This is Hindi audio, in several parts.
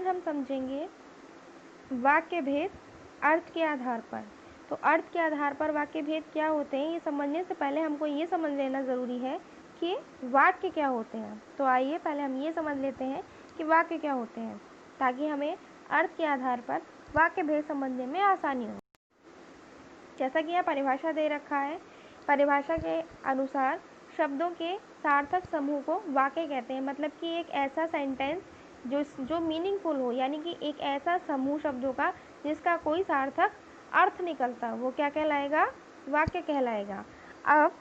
आज हम समझेंगे वाक्य भेद अर्थ के आधार पर। तो अर्थ के आधार पर वाक्य भेद क्या होते हैं, ये समझने से पहले हमको ये समझ लेना ज़रूरी है कि वाक्य क्या होते हैं। तो आइए पहले हम ये समझ लेते हैं कि वाक्य क्या होते हैं, ताकि हमें अर्थ के आधार पर वाक्य भेद समझने में आसानी हो। जैसा कि यहाँ परिभाषा दे रखा है, परिभाषा के अनुसार शब्दों के सार्थक समूह को वाक्य कहते हैं। मतलब कि एक ऐसा सेंटेंस जो मीनिंगफुल हो, यानी कि एक ऐसा समूह शब्दों का जिसका कोई सार्थक अर्थ निकलता, वो क्या कहलाएगा, वाक्य कहलाएगा। अब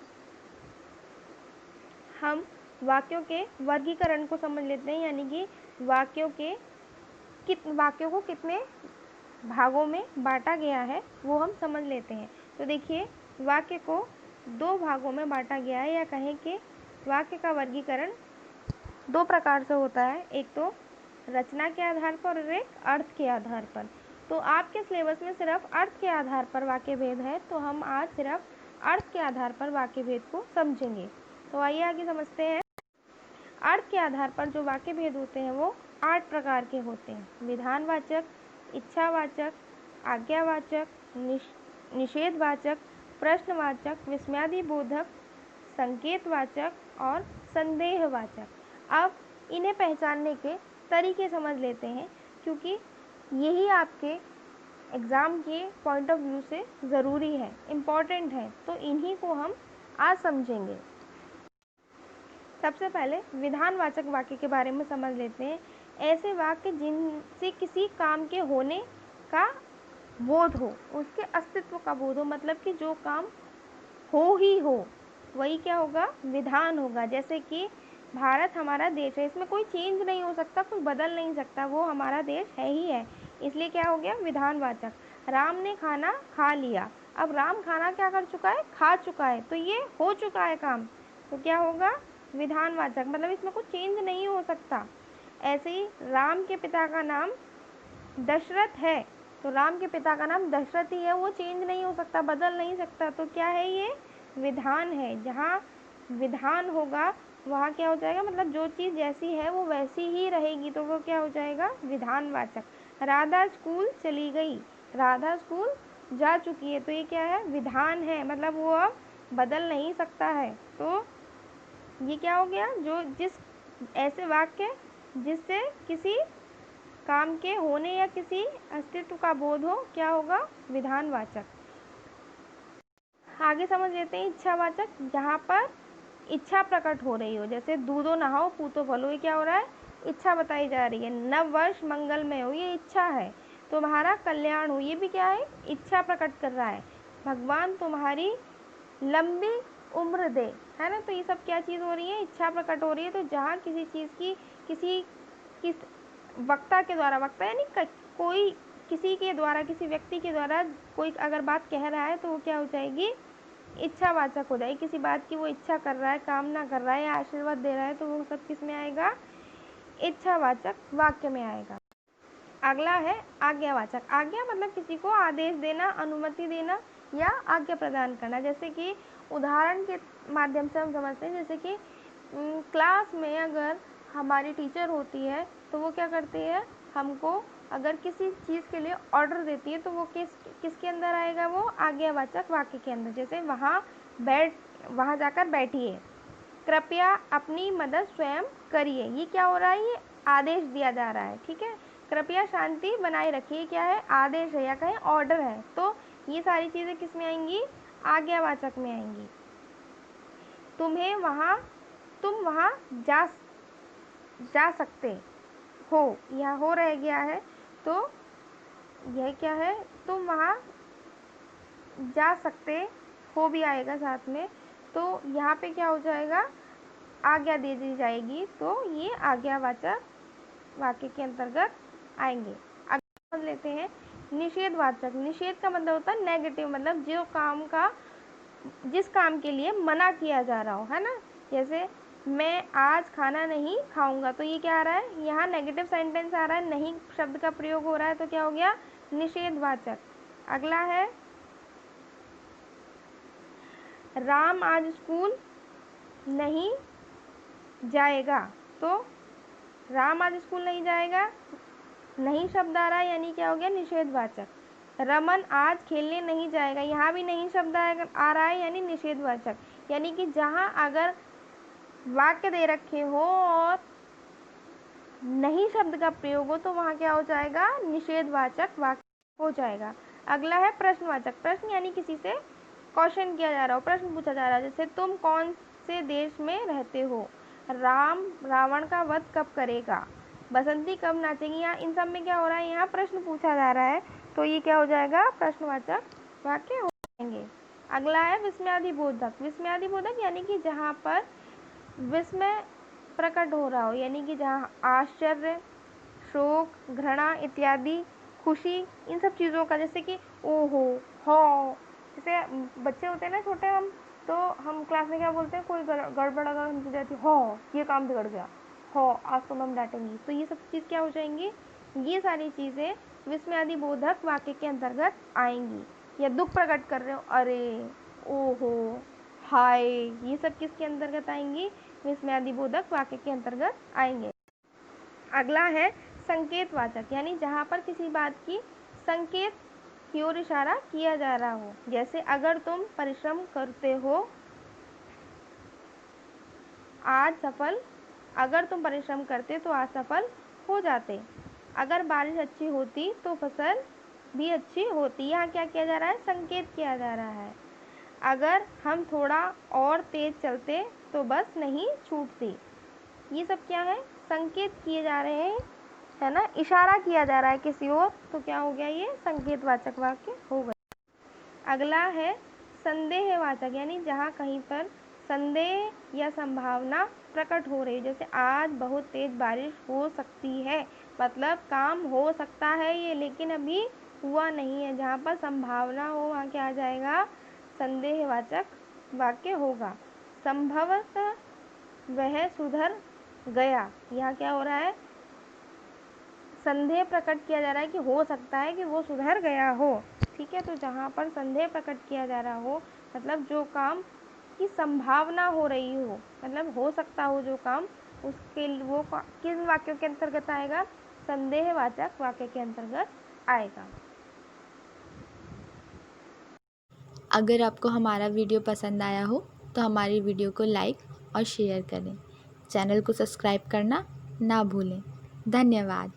हम वाक्यों के वर्गीकरण को समझ लेते हैं, यानी कि वाक्यों को कितने भागों में बांटा गया है वो हम समझ लेते हैं। तो देखिए, वाक्य को 2 भागों में बांटा गया है, या कहें कि वाक्य का वर्गीकरण 2 प्रकार से होता है, एक तो रचना के आधार पर और एक अर्थ के आधार पर। तो आपके सिलेबस में सिर्फ अर्थ के आधार पर वाक्य भेद है, तो हम आज सिर्फ अर्थ के आधार पर वाक्य भेद को समझेंगे। तो आइए आगे समझते हैं। अर्थ के आधार पर जो वाक्य भेद होते हैं वो 8 प्रकार के होते हैं। विधानवाचक, इच्छावाचक, आज्ञावाचक, निषेधवाचक, प्रश्नवाचक, विस्मयादिबोधक, संकेतवाचक और संदेहवाचक। अब इन्हें पहचानने के तरीके समझ लेते हैं, क्योंकि यही आपके एग्ज़ाम के पॉइंट ऑफ व्यू से ज़रूरी है, इम्पॉर्टेंट है, तो इन्हीं को हम आज समझेंगे। सबसे पहले विधानवाचक वाक्य के बारे में समझ लेते हैं। ऐसे वाक्य जिनसे किसी काम के होने का बोध हो, उसके अस्तित्व का बोध हो, मतलब कि जो काम हो ही हो वही क्या होगा, विधान होगा। जैसे कि भारत हमारा देश है, इसमें कोई चेंज नहीं हो सकता, कुछ बदल नहीं सकता, वो हमारा देश है ही है, इसलिए क्या हो गया, विधानवाचक। राम ने खाना खा लिया, अब राम खाना क्या कर चुका है, खा चुका है, तो ये हो चुका है काम, तो क्या होगा, विधानवाचक, मतलब इसमें कुछ चेंज नहीं हो सकता। ऐसे ही राम के पिता का नाम दशरथ है, तो राम के पिता का नाम दशरथ ही है, वो चेंज नहीं हो सकता, बदल नहीं सकता, तो क्या है, ये विधान है। जहाँ विधान होगा वहाँ क्या हो जाएगा, मतलब जो चीज़ जैसी है वो वैसी ही रहेगी, तो वो क्या हो जाएगा, विधानवाचक। राधा स्कूल चली गई, राधा स्कूल जा चुकी है, तो ये क्या है, विधान है, मतलब वो अब बदल नहीं सकता है। तो ये क्या हो गया, ऐसे वाक्य जिससे किसी काम के होने या किसी अस्तित्व का बोध हो, क्या होगा, विधानवाचक। आगे समझ लेते हैं इच्छावाचक, जहाँ पर इच्छा प्रकट हो रही हो, जैसे दूधो नहाओ पूतो फलो, ये क्या हो रहा है, इच्छा बताई जा रही है। नव वर्ष मंगलमय हो, ये इच्छा है। तुम्हारा कल्याण हो, ये भी क्या है, इच्छा प्रकट कर रहा है। भगवान तुम्हारी लंबी उम्र दे, है ना, तो ये सब क्या चीज़ हो रही है, इच्छा प्रकट हो रही है। तो जहाँ किसी चीज़ की किस वक्ता के द्वारा, वक्ता यानी कोई किसी के द्वारा, किसी व्यक्ति के द्वारा कोई अगर बात कह रहा है, तो वो क्या हो जाएगी, इच्छावाचक हो जाएगी। किसी बात की वो इच्छा कर रहा है, कामना कर रहा है या आशीर्वाद दे रहा है, तो वो सब किस में आएगा, इच्छावाचक वाक्य में आएगा। अगला है आज्ञावाचक। आज्ञा मतलब किसी को आदेश देना, अनुमति देना या आज्ञा प्रदान करना। जैसे कि उदाहरण के माध्यम से हम समझते हैं, जैसे कि क्लास में अगर हमारी टीचर होती है, तो वो क्या करती है, हमको अगर किसी चीज़ के लिए ऑर्डर देती है, तो वो किसके अंदर आएगा, वो आज्ञावाचक वाक्य के अंदर। जैसे वहाँ जाकर बैठिए, कृपया अपनी मदद स्वयं करिए, ये क्या हो रहा है, ये आदेश दिया जा रहा है, ठीक है। कृपया शांति बनाए रखिए, क्या है, आदेश है या कहें ऑर्डर है। तो ये सारी चीज़ें किस में आएंगी, आज्ञावाचक में आएंगी। तुम वहाँ जा सकते हो, यह हो रह गया है, तो यह क्या है, तुम वहाँ जा सकते हो भी आएगा साथ में, तो यहाँ पे क्या हो जाएगा, आज्ञा दे दी जाएगी, तो ये आज्ञावाचक वाक्य के अंतर्गत आएंगे। अगला समझ लेते हैं निषेधवाचक। निषेध का मतलब होता है नेगेटिव, मतलब जिस काम के लिए मना किया जा रहा हो, है ना। जैसे मैं आज खाना नहीं खाऊंगा, तो ये क्या आ रहा है, यहाँ नेगेटिव सेंटेंस आ रहा है, नहीं शब्द का प्रयोग हो रहा है, तो क्या हो गया, निषेधवाचक। अगला है राम आज स्कूल नहीं जाएगा, तो राम आज स्कूल नहीं जाएगा, नहीं शब्द आ रहा है यानी क्या हो गया, निषेधवाचक। रमन आज खेलने नहीं जाएगा, यहाँ भी नहीं शब्द आ रहा है यानी निषेधवाचक। यानी कि जहाँ अगर वाक्य दे रखे हो और नहीं शब्द का प्रयोग हो तो वहाँ क्या हो जाएगा, निषेधवाचक वाक्य हो जाएगा। अगला है प्रश्नवाचक। प्रश्न यानी किसी से क्वेश्चन किया जा रहा हो, प्रश्न पूछा जा रहा है। जैसे तुम कौन से देश में रहते हो, राम रावण का वध कब करेगा, बसंती कब नाचेगी। यहाँ इन सब में क्या हो रहा है, यहाँ प्रश्न पूछा जा रहा है, तो ये क्या हो जाएगा, प्रश्नवाचक वाक्य हो जाएंगे। अगला है विस्मयादिबोधक। विस्मयादिबोधक यानी कि जहाँ पर विस्मय प्रकट हो रहा हो, यानी कि जहाँ आश्चर्य, शोक, घृणा इत्यादि, खुशी, इन सब चीज़ों का, जैसे कि ओहो, हो, जैसे बच्चे होते हैं ना छोटे, हम तो हम क्लास में क्या बोलते हैं, कोई गड़बड़ अगर हमसे जाती है, हो ये काम बिगड़ गया, हो आज तो मैम डांटेंगी, तो ये सब चीज़ क्या हो जाएंगी, ये सारी चीज़ें विस्मयादिबोधक वाक्य के अंतर्गत आएंगी। या दुख प्रकट कर रहे हो, अरे, ओहो, हाय, ये सब किसके अंतर्गत आएंगी, विस्मयादिबोधक वाक्य के अंतर्गत आएंगे। अगला है संकेतवाचक, यानी जहाँ पर किसी बात की संकेत की ओर इशारा किया जा रहा हो। जैसे अगर तुम परिश्रम करते हो आज सफल, अगर तुम परिश्रम करते तो आज सफल हो जाते। अगर बारिश अच्छी होती तो फसल भी अच्छी होती। यहाँ क्या किया जा रहा है, संकेत किया जा रहा है। अगर हम थोड़ा और तेज चलते तो बस नहीं छूटती। ये सब क्या है, संकेत किए जा रहे हैं, है ना, इशारा किया जा रहा है किसी और, तो क्या हो गया, ये संकेतवाचक वाक्य हो गया। अगला है संदेहवाचक, यानी जहाँ कहीं पर संदेह या संभावना प्रकट हो रही है। जैसे आज बहुत तेज बारिश हो सकती है, मतलब काम हो सकता है ये, लेकिन अभी हुआ नहीं है। जहाँ पर संभावना हो वहाँ क्या आ जाएगा, संदेहवाचक वाक्य होगा। संभवतः वह सुधर गया, यहाँ क्या हो रहा है, संदेह प्रकट किया जा रहा है कि हो सकता है कि वो सुधर गया हो। ठीक है, तो जहाँ पर संदेह प्रकट किया जा रहा हो, मतलब जो काम की संभावना हो रही हो, मतलब हो सकता हो जो काम, उसके वो किन वाक्यों के अंतर्गत आएगा, संदेहवाचक वाक्य के अंतर्गत आएगा। अगर आपको हमारा वीडियो पसंद आया हो तो हमारी वीडियो को लाइक और शेयर करें। चैनल को सब्सक्राइब करना ना भूलें। धन्यवाद।